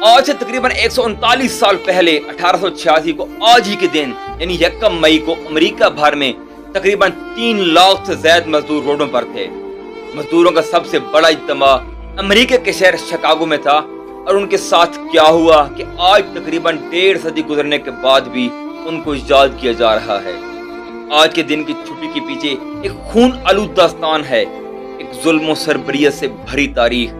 آج سے تقریباً 139 سال پہلے 1886 کو آج ہی کے دن یعنی 1 مئی کو امریکہ بھر میں تقریباً 3 لاکھ سے زائد مزدور روڈوں پر تھے۔ مزدوروں کا سب سے بڑا اجتماع امریکہ کے شہر شکاگو میں تھا، اور ان کے ساتھ کیا ہوا کہ آج تقریباً 1.5 صدی گزرنے کے بعد بھی ان کو یاد کیا جا رہا ہے۔ آج کے دن کی چھٹی کے پیچھے ایک خون آلود داستان ہے، ایک ظلم و سربریت سے بھری تاریخ۔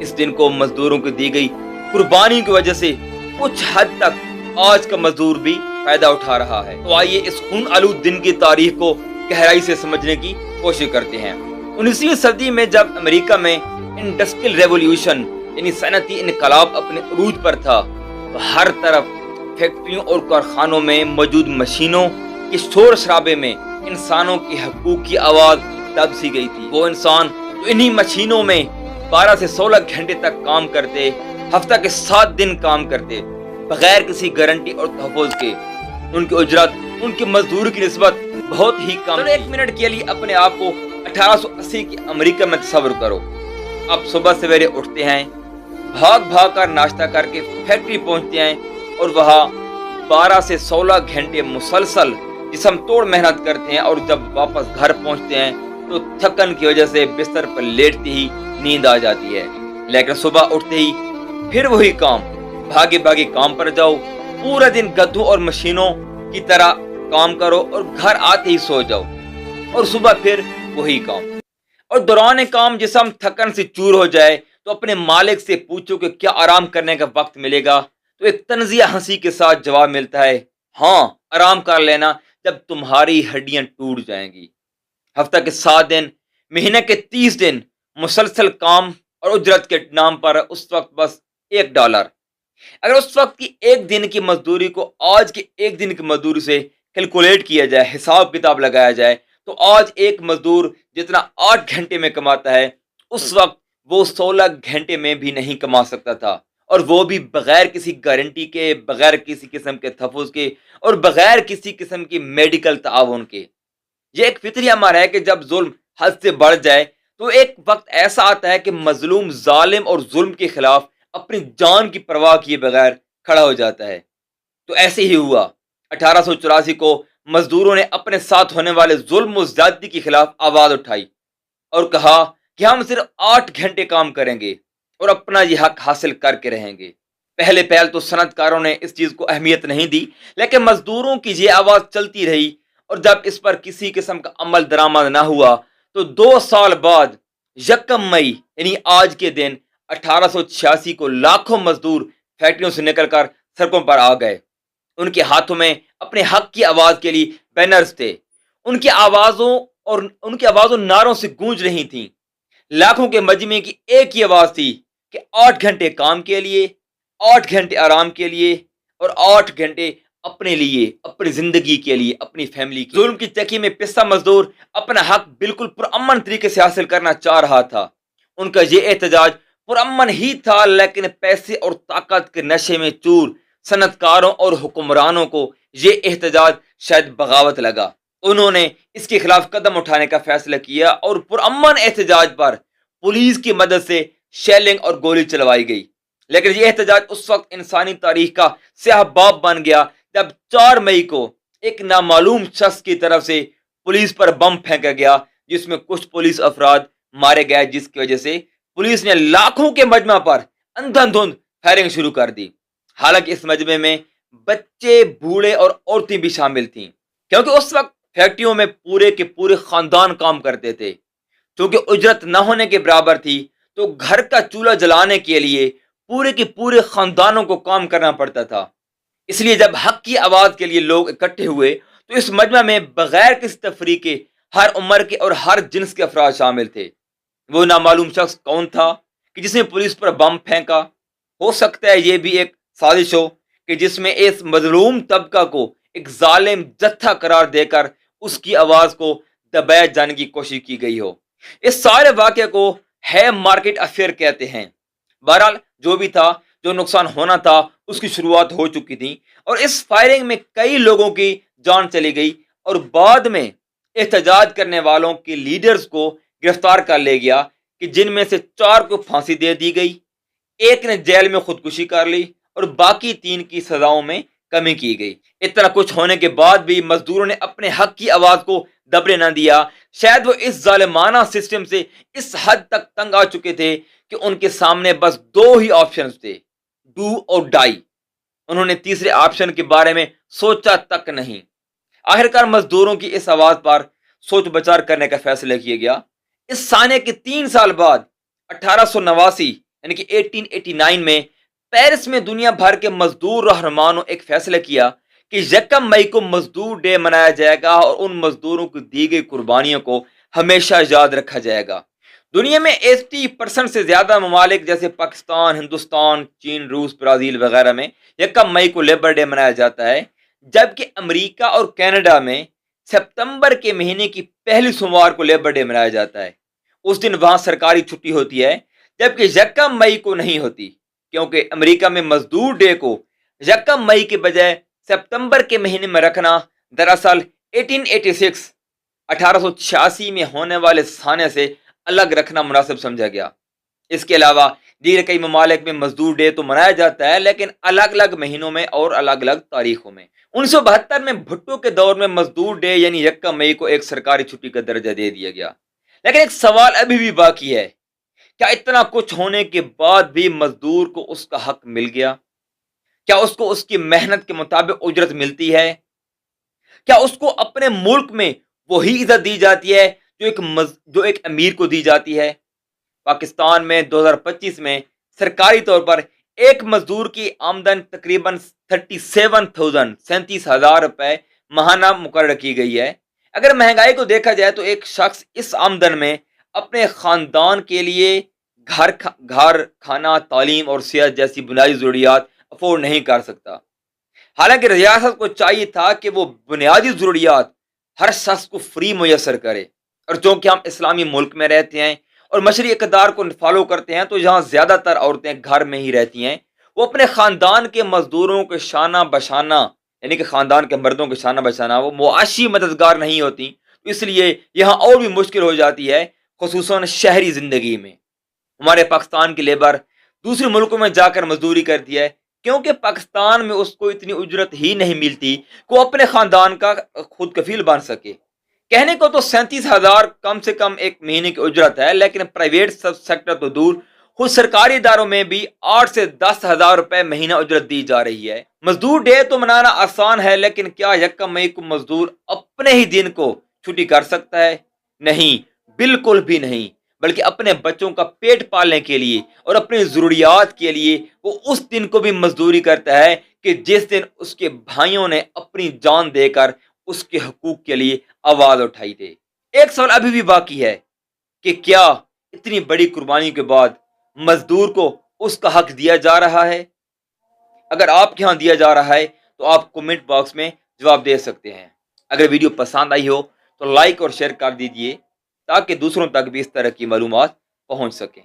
اس دن کو مزدوروں کو دی گئی قربانی کی وجہ سے کچھ حد تک آج کا مزدور بھی فائدہ اٹھا رہا ہے۔ تو آئیے اس خون آلود دن کی تاریخ کو گہرائی سے سمجھنے کی کوشش کرتے ہیں۔ 19ویں صدی میں جب امریکہ میں انڈسٹریل ریولوشن یعنی صنعتی انقلاب اپنے عروج پر تھا، تو ہر طرف فیکٹریوں اور کارخانوں میں موجود مشینوں کے شور شرابے میں انسانوں کے حقوق کی آواز دب سی گئی تھی۔ وہ انسان جو انہی مشینوں میں 12 سے 16 گھنٹے تک کام کرتے، ہفتہ کے 7 دن کام کرتے، بغیر کسی گارنٹی اور تحفظ کے، ان کی اجرت ان کی مزدوری کی نسبت بہت ہی کم۔ چلو 1 منٹ کے لیے اپنے آپ کو 1880 کی امریکہ میں تصور کرو۔ اب صبح سویرے اٹھتے ہیں، بھاگ بھاگ کر ناشتہ کر کے فیکٹری پہنچتے ہیں، اور وہاں 12 سے 16 گھنٹے مسلسل جسم توڑ محنت کرتے ہیں، اور جب واپس گھر پہنچتے ہیں تو تھکن کی وجہ سے بستر پر لیٹتے ہی نیند آ جاتی ہے۔ لیکن صبح اٹھتے ہی پھر وہی کام، بھاگے بھاگے کام پر جاؤ، پورا دن گدھوں اور مشینوں کی طرح کام کرو، اور گھر آتے ہی سو جاؤ، اور صبح پھر وہی کام۔ اور دوران کام جسم تھکن سے چور ہو جائے تو اپنے مالک سے پوچھو کہ کیا آرام کرنے کا وقت ملے گا، تو ایک طنزیہ ہنسی کے ساتھ جواب ملتا ہے، ہاں آرام کر لینا جب تمہاری ہڈیاں ٹوٹ جائیں گی۔ ہفتہ کے 7 دن، مہینے کے 30 دن مسلسل کام اور اجرت کے نام پر اس وقت بس $1۔ اگر اس وقت کی 1 دن کی مزدوری کو آج کے 1 دن کی مزدوری سے کیلکولیٹ کیا جائے، حساب کتاب لگایا جائے، تو آج ایک مزدور جتنا 8 گھنٹے میں کماتا ہے، اس وقت وہ 16 گھنٹے میں بھی نہیں کما سکتا تھا، اور وہ بھی بغیر کسی گارنٹی کے، بغیر کسی قسم کے تحفظ کے، اور بغیر کسی قسم کی میڈیکل تعاون کے۔ یہ ایک فطری امر ہے کہ جب ظلم حد سے بڑھ جائے تو ایک وقت ایسا آتا ہے کہ مظلوم ظالم اور ظلم کے خلاف اپنی جان کی پرواہ کیے بغیر کھڑا ہو جاتا ہے۔ تو ایسے ہی ہوا۔ 1884 کو مزدوروں نے اپنے ساتھ ہونے والے ظلم و زیادتی کے خلاف آواز اٹھائی اور کہا کہ ہم صرف 8 گھنٹے کام کریں گے اور اپنا یہ حق حاصل کر کے رہیں گے۔ پہلے پہل تو صنعت کاروں نے اس چیز کو اہمیت نہیں دی، لیکن مزدوروں کی یہ آواز چلتی رہی، اور جب اس پر کسی قسم کا عمل درآمد نہ ہوا تو 2 سال بعد 1 مئی یعنی آج کے دن 1886 کو لاکھوں مزدور فیکٹریوں سے نکل کر سڑکوں پر آ گئے۔ ان کے ہاتھوں میں اپنے حق کی آواز کے لیے بینرز تھے، ان کی آوازوں نعروں سے گونج رہی تھیں۔ لاکھوں کے مجمع کی ایک ہی آواز تھی کہ 8 گھنٹے کام کے لیے، 8 گھنٹے آرام کے لیے، اور 8 گھنٹے اپنے لیے، اپنی زندگی کے لیے، اپنی فیملی کے۔ ظلم کی چکی میں پسا مزدور اپنا حق بالکل پرامن طریقے سے حاصل کرنا چاہ رہا تھا۔ ان کا یہ احتجاج پرامن ہی تھا، لیکن پیسے اور طاقت کے نشے میں چور صنعت کاروں اور حکمرانوں کو یہ احتجاج شاید بغاوت لگا۔ انہوں نے اس کے خلاف قدم اٹھانے کا فیصلہ کیا، اور پرامن احتجاج پر پولیس کی مدد سے شیلنگ اور گولی چلوائی گئی۔ لیکن یہ احتجاج اس وقت انسانی تاریخ کا سیاہ باب بن گیا جب 4 مئی کو ایک نامعلوم شخص کی طرف سے پولیس پر بم پھینکا گیا، جس میں کچھ پولیس افراد مارے گئے، جس کی وجہ سے پولیس نے لاکھوں کے مجمع پر اندھا دھند فائرنگ شروع کر دی۔ حالانکہ اس مجمع میں بچے، بوڑھے اور عورتیں بھی شامل تھیں، کیونکہ اس وقت فیکٹریوں میں پورے کے پورے خاندان کام کرتے تھے۔ چونکہ اجرت نہ ہونے کے برابر تھی تو گھر کا چولہا جلانے کے لیے پورے کے پورے خاندانوں کو کام کرنا پڑتا تھا۔ اس لیے جب حق کی آواز کے لیے لوگ اکٹھے ہوئے تو اس مجمع میں بغیر کسی تفریق کے ہر عمر کے اور ہر جنس کے افراد شامل تھے۔ وہ نامعلوم شخص کون تھا کہ جس نے پولیس پر بم پھینکا؟ ہو سکتا ہے یہ بھی ایک سازش ہو کہ جس میں اس مظلوم طبقہ کو ایک ظالم جتھا قرار دے کر اس کی آواز کو دبایا جانے کی کوشش کی گئی ہو۔ اس سارے واقعے کو ہے مارکیٹ افیئر کہتے ہیں۔ بہرحال جو بھی تھا، جو نقصان ہونا تھا اس کی شروعات ہو چکی تھی، اور اس فائرنگ میں کئی لوگوں کی جان چلی گئی، اور بعد میں احتجاج کرنے والوں کے لیڈرز کو گرفتار کر لیا گیا، کہ جن میں سے 4 کو پھانسی دے دی گئی، ایک نے جیل میں خودکشی کر لی اور باقی 3 کی سزاؤں میں کمی کی گئی۔ اتنا کچھ ہونے کے بعد بھی مزدوروں نے اپنے حق کی آواز کو دبنے نہ دیا۔ شاید وہ اس ظالمانہ سسٹم سے اس حد تک تنگ آ چکے تھے کہ ان کے سامنے بس 2 ہی آپشنز تھے، ڈو اور ڈائی۔ انہوں نے تیسرے آپشن کے بارے میں سوچا تک نہیں۔ آخرکار مزدوروں کی اس آواز پر سوچ بچار کرنے کا فیصلہ کیا گیا۔ اس سانے کے 3 سال بعد 1889 یعنی کہ 1889 میں پیرس میں دنیا بھر کے مزدور رہنماؤں نے ایک فیصلہ کیا کہ 1 مئی کو مزدور ڈے منایا جائے گا اور ان مزدوروں کو دی گئی قربانیوں کو ہمیشہ یاد رکھا جائے گا۔ دنیا میں 80% سے زیادہ ممالک جیسے پاکستان، ہندوستان، چین، روس، برازیل وغیرہ میں 1 مئی کو لیبر ڈے منایا جاتا ہے، جبکہ امریکہ اور کینیڈا میں ستمبر کے مہینے کی پہلی سوموار کو لیبر ڈے منایا جاتا ہے۔ اس دن وہاں سرکاری چھٹی ہوتی ہے، جبکہ 1 مئی کو نہیں ہوتی، کیونکہ امریکہ میں مزدور ڈے کو 1 مئی کے بجائے ستمبر کے مہینے میں رکھنا دراصل 1886 میں ہونے والے سانے سے الگ رکھنا مناسب سمجھا گیا۔ اس کے علاوہ دیگر کئی ممالک میں مزدور ڈے تو منایا جاتا ہے، لیکن الگ الگ مہینوں میں اور الگ الگ تاریخوں میں۔ 1972 میں بھٹو کے دور میں مزدور ڈے یعنی 1 مئی کو ایک سرکاری چھٹی کا درجہ دے دیا گیا۔ لیکن ایک سوال ابھی بھی باقی ہے، کیا اتنا کچھ ہونے کے بعد بھی مزدور کو اس کا حق مل گیا؟ کیا اس کو اس کی محنت کے مطابق اجرت ملتی ہے؟ کیا اس کو اپنے ملک میں وہی عزت دی جاتی ہے جو ایک امیر کو دی جاتی ہے؟ پاکستان میں 2025 میں سرکاری طور پر ایک مزدور کی آمدن تقریباً 37,000 روپے ماہانہ مقرر کی گئی ہے۔ اگر مہنگائی کو دیکھا جائے تو ایک شخص اس آمدن میں اپنے خاندان کے لیے گھر، کھانا، تعلیم اور صحت جیسی بنیادی ضروریات افورڈ نہیں کر سکتا۔ حالانکہ ریاست کو چاہیے تھا کہ وہ بنیادی ضروریات ہر شخص کو فری میسر کرے، اور چونکہ ہم اسلامی ملک میں رہتے ہیں اور مشرعی اقدار کو فالو کرتے ہیں، تو یہاں زیادہ تر عورتیں گھر میں ہی رہتی ہیں۔ وہ اپنے خاندان کے مزدوروں کے شانہ بشانہ یعنی کہ خاندان کے مردوں کے شانہ بشانہ وہ معاشی مددگار نہیں ہوتی، اس لیے یہاں اور بھی مشکل ہو جاتی ہے، خصوصاً شہری زندگی میں۔ ہمارے پاکستان کے لیبر دوسرے ملکوں میں جا کر مزدوری کرتی ہے، کیونکہ پاکستان میں اس کو اتنی اجرت ہی نہیں ملتی کہ وہ اپنے خاندان کا خود کفیل بن سکے۔ کہنے کو تو 37,000 کم سے کم ایک مہینے کی اجرت ہے، لیکن پرائیویٹ سیکٹر تو دور، خود سرکاری اداروں میں بھی 8 سے 10,000 روپے مہینہ اجرت دی جا رہی ہے۔ مزدور ڈے تو منانا آسان ہے، لیکن کیا 1 مئی کو مزدور اپنے ہی دن کو چھٹی کر سکتا ہے؟ نہیں، بالکل بھی نہیں، بلکہ اپنے بچوں کا پیٹ پالنے کے لیے اور اپنی ضروریات کے لیے وہ اس دن کو بھی مزدوری کرتا ہے کہ جس دن اس کے بھائیوں نے اپنی جان دے کر اس کے حقوق کے لیے آواز اٹھائی تھی۔ ایک سوال ابھی بھی باقی ہے کہ کیا اتنی بڑی قربانی کے بعد مزدور کو اس کا حق دیا جا رہا ہے؟ اگر آپ کے ہاں دیا جا رہا ہے تو آپ کومنٹ باکس میں جواب دے سکتے ہیں۔ اگر ویڈیو پسند آئی ہو تو لائک اور شیئر کر دیجئے تاکہ دوسروں تک بھی اس طرح کی معلومات پہنچ سکیں۔